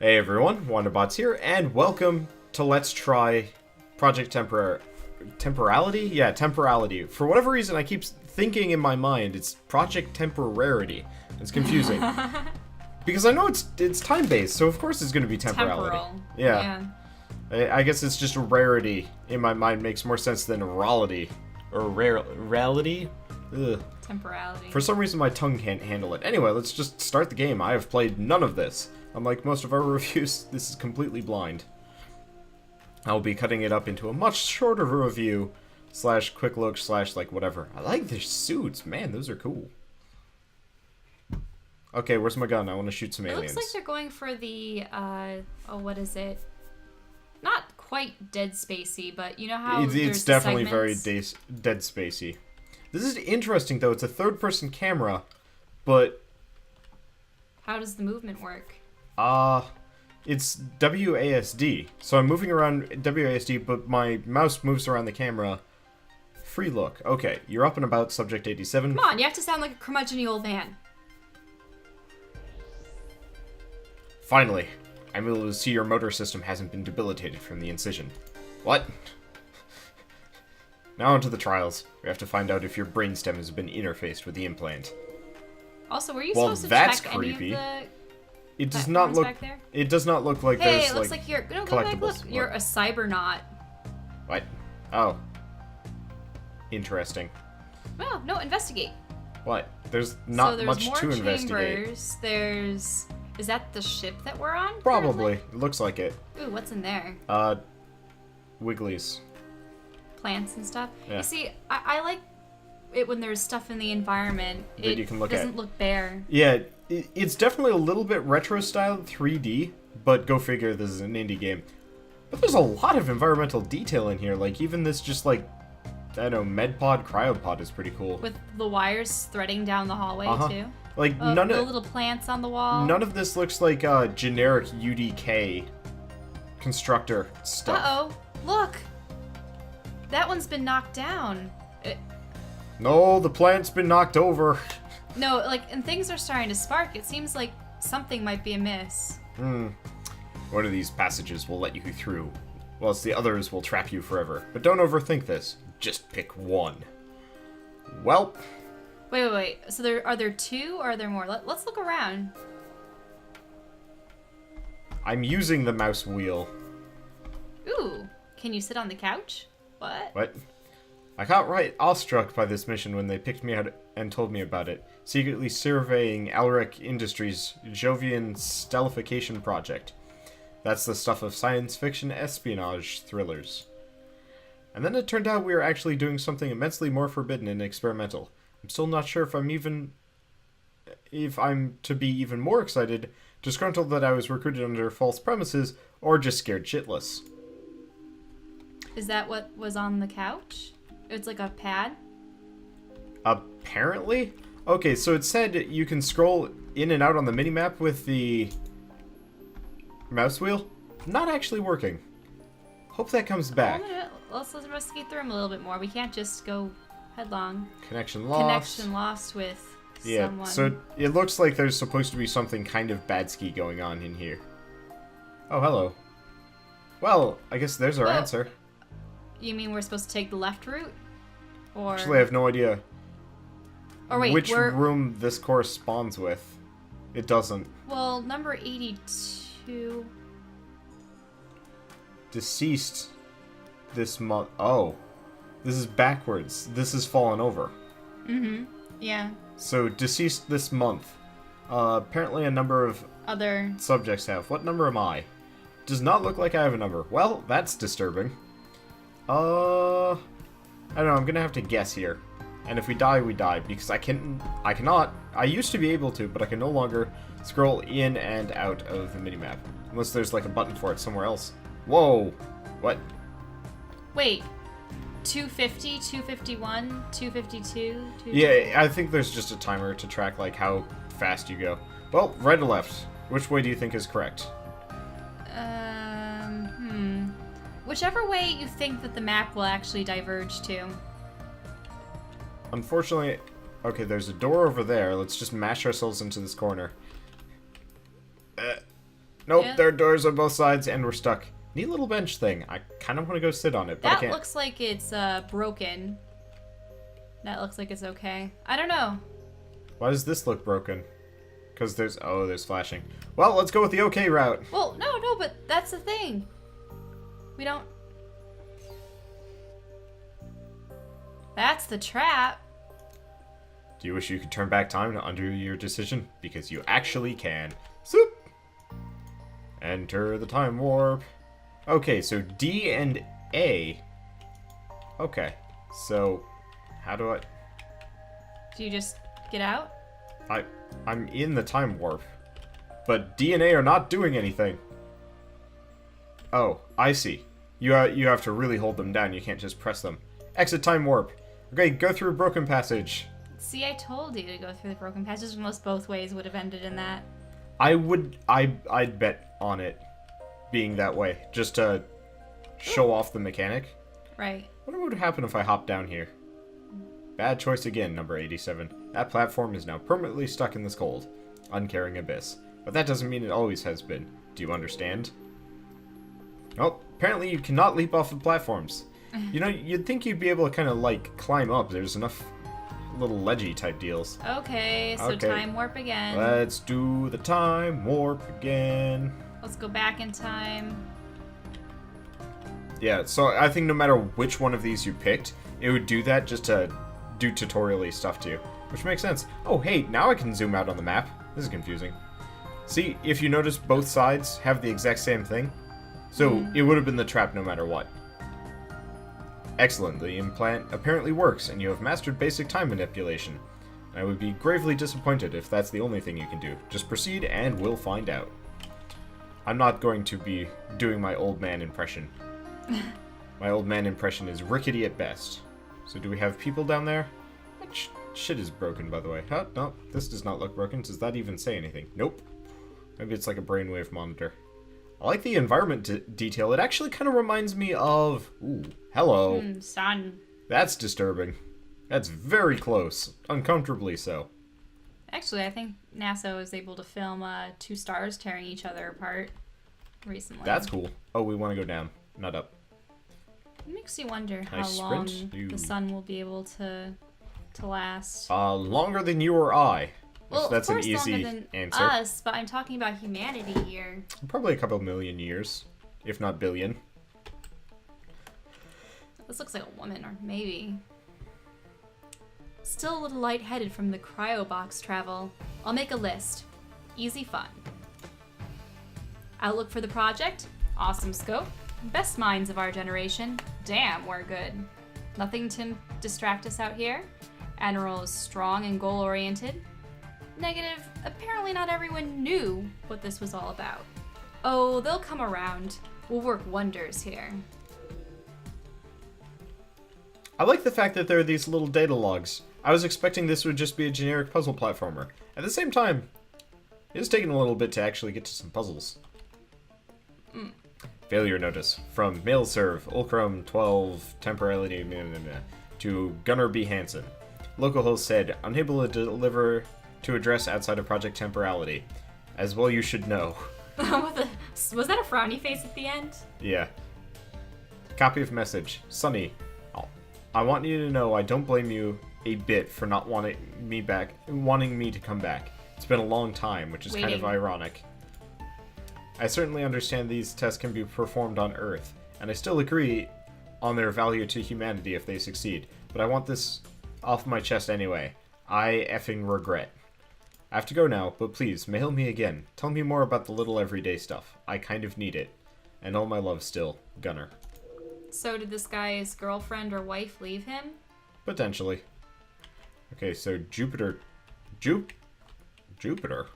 Hey everyone, Wanderbots here, and welcome to Let's Try Project Temporality? Yeah, Temporality. For whatever reason, I keep thinking in my mind it's Project Temporarity. It's confusing. Because I know it's time-based, so of course it's going to be Temporality. Temporal. Yeah. I guess it's just a rarity in my mind makes more sense than rarity. Or rarity? Ugh. Temporality. For some reason my tongue can't handle it. Anyway, let's just start the game. I have played none of this. Unlike most of our reviews, this is completely blind. I'll be cutting it up into a much shorter review, slash quick look, slash like whatever. I like their suits. Man, those are cool. Okay, where's my gun? I want to shoot some aliens. It looks like they're going for the, what is it? Not quite Dead Spacey, but you know how it's definitely very Dead Spacey. This is interesting, though. It's a third-person camera, but... How does the movement work? It's WASD. So I'm moving around WASD, but my mouse moves around the camera. Free look. Okay, you're up and about, Subject 87. Come on, you have to sound like a curmudgeon-y old man. Finally, I'm able to see your motor system hasn't been debilitated from the incision. What? Now onto the trials. We have to find out if your brainstem has been interfaced with the implant. Also, were you Well, supposed to that's check creepy. any of the It does not look. back there? It does not look like Hey, there's it looks like you're. No, go back. Look, collectibles. you're a cybernaut. What? Oh. Interesting. Well, no, investigate. What? There's not so there's much more to investigate. chambers. There's. Is that the ship that we're on? Probably. currently? It looks like it. Ooh, what's in there? Wigglies. Plants and stuff. Yeah. You see, I like it when there's stuff in the environment. That you can look at. It doesn't look bare. Yeah, it's definitely a little bit retro-styled 3D, but go figure, this is an indie game. But there's a lot of environmental detail in here, like even this just like, I don't know, medpod, cryopod is pretty cool. With the wires threading down the hallway too. Like The little plants on the wall. None of this looks like generic UDK constructor stuff. Uh-oh, look! That one's been knocked down. No, the plant's been knocked over. No, like, and things are starting to spark. It seems like something might be amiss. One of these passages will let you through, whilst the others will trap you forever. But don't overthink this. Just pick one. Well. Wait. So are there two or are there more? Let's look around. I'm using the mouse wheel. Ooh, can you sit on the couch? What? What? I got right awestruck by this mission when they picked me out and told me about it. Secretly surveying Alrec Industries' Jovian stellification project. That's the stuff of science fiction espionage thrillers. And then it turned out we were actually doing something immensely more forbidden and experimental. I'm still not sure if I'm to be even more excited, disgruntled that I was recruited under false premises, or just scared shitless. Is that what was on the couch? It's like a pad? Apparently? Okay, so it said you can scroll in and out on the minimap with the mouse wheel. Not actually working. Hope that comes back. Let's investigate through them a little bit more. We can't just go headlong. Connection lost. Connection lost with someone. So it looks like there's supposed to be something kind of bad ski going on in here. Oh, hello. Well, I guess there's our answer. You mean we're supposed to take the left route? Or... Actually, I have no idea which we're... room this corresponds with. It doesn't. Well, number 82... Deceased this month. Oh. This is backwards. This is fallen over. Mm-hmm. Yeah. So, deceased this month. Apparently a number of other subjects have. What number am I? Does not look like I have a number. Well, that's disturbing. I don't know, I'm gonna have to guess here. And if we die, we die, because I cannot, I used to be able to, but I can no longer scroll in and out of the minimap. Unless there's like a button for it somewhere else. Whoa! What? Wait. 250, 251, 252, Yeah, I think there's just a timer to track like how fast you go. Well, right or left? Which way do you think is correct? Whichever way you think that the map will actually diverge to. Unfortunately, okay, there's a door over there. Let's just mash ourselves into this corner. Nope, Yeah. there are doors on both sides, and we're stuck. Neat little bench thing. I kind of want to go sit on it, but I That can't. looks like it's broken. That looks like it's okay. I don't know. Why does this look broken? Because there's flashing. Well, let's go with the okay route. Well, no, but that's the thing. We don't... That's the trap. Do you wish you could turn back time to undo your decision? Because you actually can. Zoop! Enter the time warp. Okay, so D and A. Okay, so how do I... Do you just get out? I'm in the time warp. But D and A are not doing anything. Oh, I see. You have to really hold them down. You can't just press them. Exit time warp. Okay, go through broken passage. See, I told you to go through the broken passage. Almost both ways would have ended in that. I'd bet on it being that way, just to show off the mechanic. Right. What would happen if I hop down here? Bad choice again, number 87. That platform is now permanently stuck in this cold, uncaring abyss. But that doesn't mean it always has been. Do you understand? Oh, apparently you cannot leap off of platforms. You know, you'd think you'd be able to kind of, like, climb up. There's enough little ledgy type deals. Okay, so Okay. time warp again. Let's do the time warp again. Let's go back in time. Yeah, so I think no matter which one of these you picked, it would do that just to do tutorial-y stuff to you. Which makes sense. Oh, hey, now I can zoom out on the map. This is confusing. See, if you notice, both sides have the exact same thing. So it would have been the trap no matter what. Excellent, the implant apparently works, and you have mastered basic time manipulation. I would be gravely disappointed if that's the only thing you can do. Just proceed, and we'll find out. I'm not going to be doing my old man impression. My old man impression is rickety at best. So do we have people down there? What shit is broken, by the way? Huh? No, this does not look broken. Does that even say anything? Nope. Maybe it's like a brainwave monitor. I like the environment detail. It actually kind of reminds me of... Ooh, hello. Sun. That's disturbing. That's very close. Uncomfortably so. Actually, I think NASA was able to film two stars tearing each other apart recently. That's cool. Oh, we want to go down, not up. It makes you wonder I how long sprint? the sun will be able to last. Longer than you or I. Well, If that's of course, an easy longer than answer. us, but I'm talking about humanity here. Probably a couple million years, if not billion. This looks like a woman, or maybe. Still a little lightheaded from the cryo box travel. I'll make a list. Easy fun. Outlook for the project? Awesome scope. Best minds of our generation. Damn, we're good. Nothing to distract us out here. Admiral is strong and goal-oriented. Negative, apparently not everyone knew what this was all about. Oh, they'll come around. We'll work wonders here. I like the fact that there are these little data logs. I was expecting this would just be a generic puzzle platformer. At the same time, it has taken a little bit to actually get to some puzzles. Failure notice from MailServe, Ulcrum 12, Temporality, to Gunnar B. Hansen. Localhost said, unable to deliver to address outside of Project Temporality. As well you should know. Was that a frowny face at the end? Yeah. Copy of message. Sonny, I want you to know I don't blame you a bit for not wanting me to come back. It's been a long time, which is kind of ironic. I certainly understand these tests can be performed on Earth, and I still agree on their value to humanity if they succeed, but I want this off my chest anyway. I effing regret. I have to go now, but please, mail me again. Tell me more about the little everyday stuff. I kind of need it. And all my love still, Gunnar. So did this guy's girlfriend or wife leave him? Potentially. Okay, so Jupiter... Jupiter?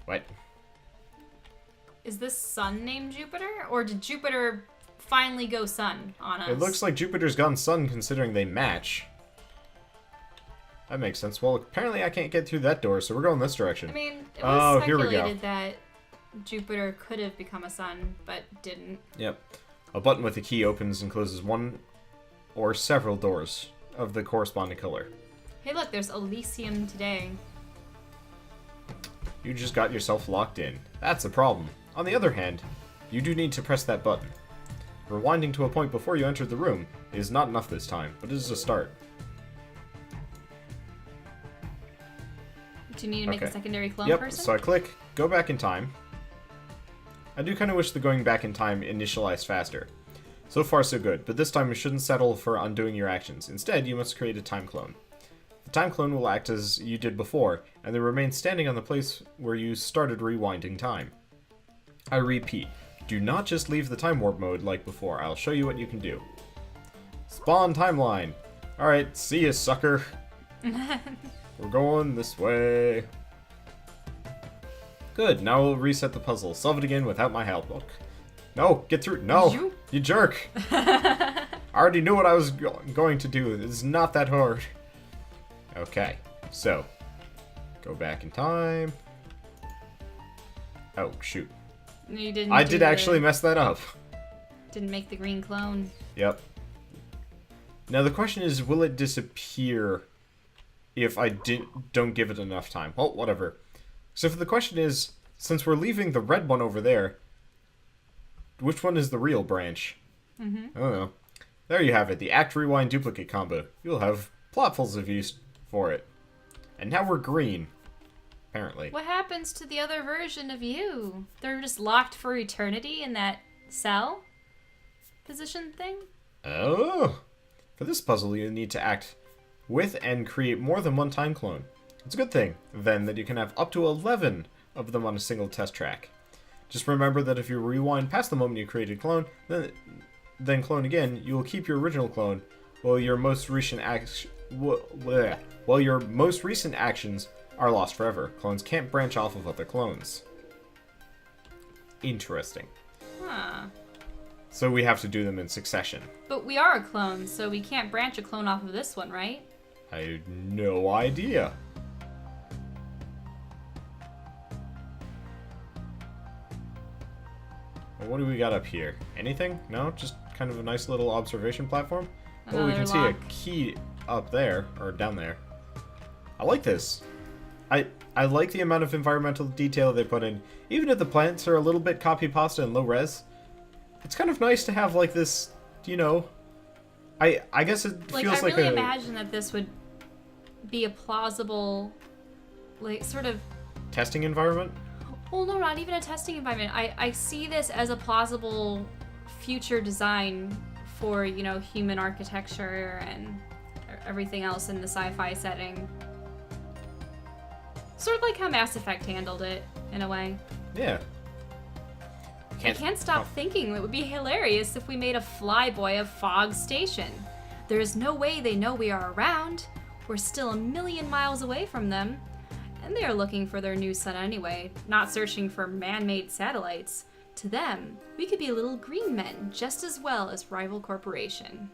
What? Is this sun named Jupiter? Or did Jupiter finally go sun on us? It looks like Jupiter's gone sun considering they match. That makes sense. Well, apparently I can't get through that door, so we're going this direction. I mean, it was here we go. speculated that Jupiter could have become a sun, but didn't. Yep. A button with a key opens and closes one or several doors of the corresponding color. Hey look, there's Elysium today. You just got yourself locked in. That's the problem. On the other hand, you do need to press that button. Rewinding to a point before you entered the room is not enough this time, but it is a start. Do you need to make a secondary clone Yep, person? so I click Go Back in Time. I do kind of wish the going back in time initialized faster. So far so good, but this time you shouldn't settle for undoing your actions. Instead, you must create a time clone. The time clone will act as you did before, and then remain standing on the place where you started rewinding time. I repeat, do not just leave the time warp mode like before. I'll show you what you can do. Spawn timeline. Alright, see ya, sucker. We're going this way. Good, now we'll reset the puzzle. Solve it again without my help. Look. No, get through. No, you jerk. I already knew what I was going to do. It's not that hard. Okay, so go back in time. Oh, shoot. You didn't. I did actually mess that up. Didn't make the green clone. Yep. Now the question is, will it disappear if I don't give it enough time? Well, whatever. So the question is, since we're leaving the red one over there, which one is the real branch? I don't know. There you have it, the Act Rewind Duplicate combo. You'll have plotfuls of use for it. And now we're green. Apparently. What happens to the other version of you? They're just locked for eternity in that cell position thing? Oh! For this puzzle, you need to act with and create more than one time clone. It's a good thing, then, that you can have up to 11 of them on a single test track. Just remember that if you rewind past the moment you created clone, then clone again, you will keep your original clone, while your most recent actions are lost forever. Clones can't branch off of other clones. Interesting. Huh. So we have to do them in succession. But we are a clone, so we can't branch a clone off of this one, right? I had no idea. Well, what do we got up here? Anything? No? Just kind of a nice little observation platform? Oh, we can see a key up there, or down there. I like this. I like the amount of environmental detail they put in. Even if the plants are a little bit copy-pasta and low-res, it's kind of nice to have, like, this, you know... I guess it feels like I really imagine that this would be a plausible, like, sort of... testing environment? Well, no, not even a testing environment. I see this as a plausible future design for, you know, human architecture and everything else in the sci-fi setting. Sort of like how Mass Effect handled it, in a way. Yeah. I can't stop thinking it would be hilarious if we made a flyboy of Fog Station. There is no way they know we are around. We're still 1 million miles away from them. And they are looking for their new sun anyway, not searching for man-made satellites. To them, we could be little green men just as well as rival corporation.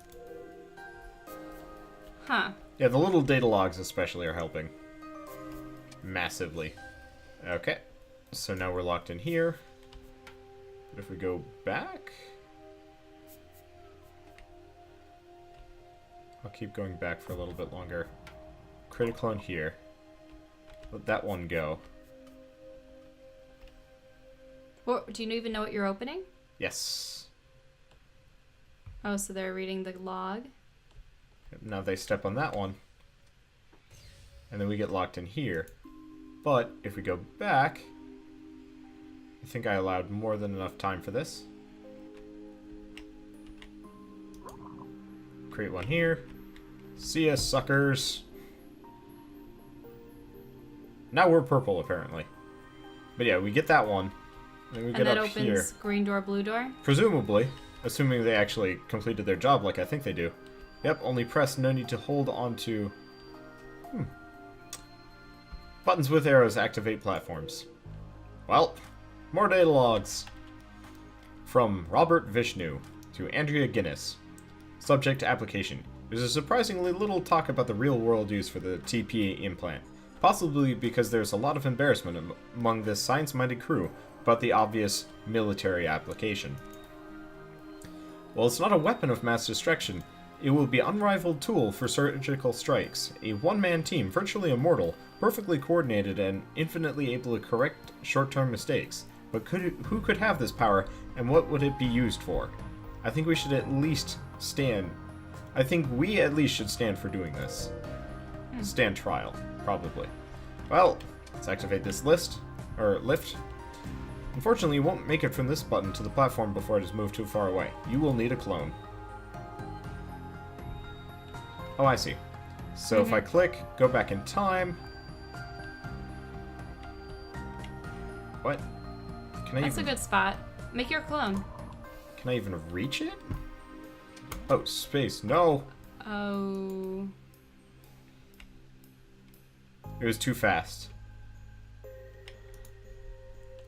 Huh. Yeah, the little data logs especially are helping. Massively. Okay. So now we're locked in here. If we go back... I'll keep going back for a little bit longer. Create a clone here. Let that one go. Well, do you even know what you're opening? Yes. Oh, so they're reading the log? Now they step on that one. And then we get locked in here. But if we go back... I think I allowed more than enough time for this. Create one here. See ya, suckers. Now we're purple, apparently. But yeah, we get that one. Then we get up here. And that opens green door, blue door? Presumably. Assuming they actually completed their job like I think they do. Yep, only press, no need to hold on to... Buttons with arrows activate platforms. Well, more data logs. From Robert Vishnu to Andrea Guinness. Subject to application. There's a surprisingly little talk about the real-world use for the TPA implant. Possibly because there's a lot of embarrassment among this science-minded crew about the obvious military application. While it's not a weapon of mass destruction, it will be an unrivaled tool for surgical strikes. A one-man team, virtually immortal, perfectly coordinated and infinitely able to correct short-term mistakes. But who could have this power, and what would it be used for? I think we should at least stand... I think we at least should stand for doing this. Stand trial, probably. Well, let's activate this lift. Unfortunately, you won't make it from this button to the platform before it has moved too far away. You will need a clone. Oh, I see. So if I click, go back in time... What? Can I That's a good spot. Make your clone. Can I even reach it? Oh, space. No! Oh. It was too fast.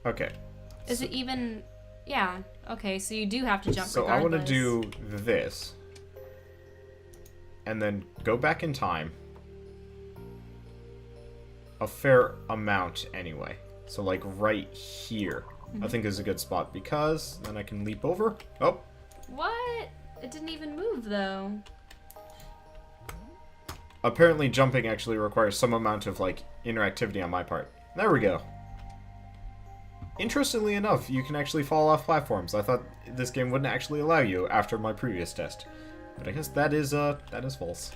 Okay. Is it even... Yeah. Okay, so you do have to jump So regardless. I want to do this. And then go back in time. A fair amount, anyway. So, like, right here. I think is a good spot, because then I can leap over. Oh! What? It didn't even move, though. Apparently jumping actually requires some amount of, like, interactivity on my part. There we go. Interestingly enough, you can actually fall off platforms. I thought this game wouldn't actually allow you after my previous test. But I guess that is false.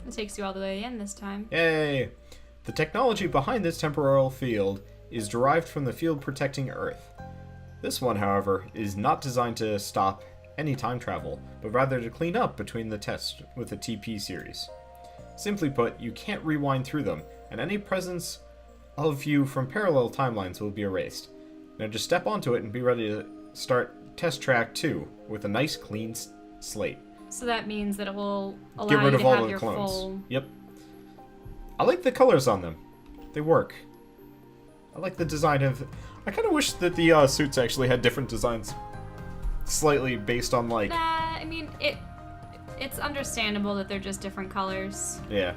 It takes you all the way in this time. Yay! The technology behind this temporal field is derived from the field protecting Earth. This one, however, is not designed to stop any time travel, but rather to clean up between the tests with the TP series. Simply put, you can't rewind through them, and any presence of you from parallel timelines will be erased. Now just step onto it and be ready to start test track 2 with a nice clean slate. So that means that it will allow Get rid you of to all have the your clones. full... Yep. I like the colors on them. They work. I like the design of... I kind of wish that the suits actually had different designs. Slightly based on, like... Nah, I mean, it's understandable that they're just different colors. Yeah.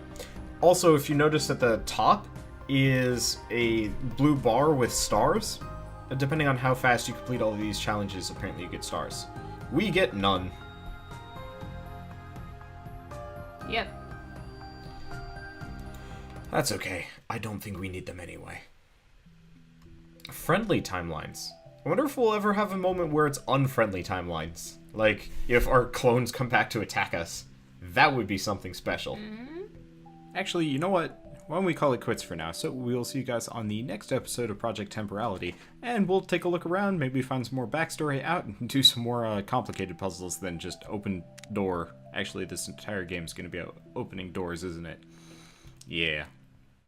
Also, if you notice at the top is a blue bar with stars. Depending on how fast you complete all of these challenges, apparently you get stars. We get none. Yep. That's okay. I don't think we need them anyway. Friendly timelines. I wonder if we'll ever have a moment where it's unfriendly timelines. Like, if our clones come back to attack us. That would be something special. Actually, you know what? Why don't we call it quits for now? So we'll see you guys on the next episode of Project Temporality, and we'll take a look around, maybe find some more backstory out, and do some more complicated puzzles than just open door. Actually, this entire game is going to be opening doors, isn't it? Yeah.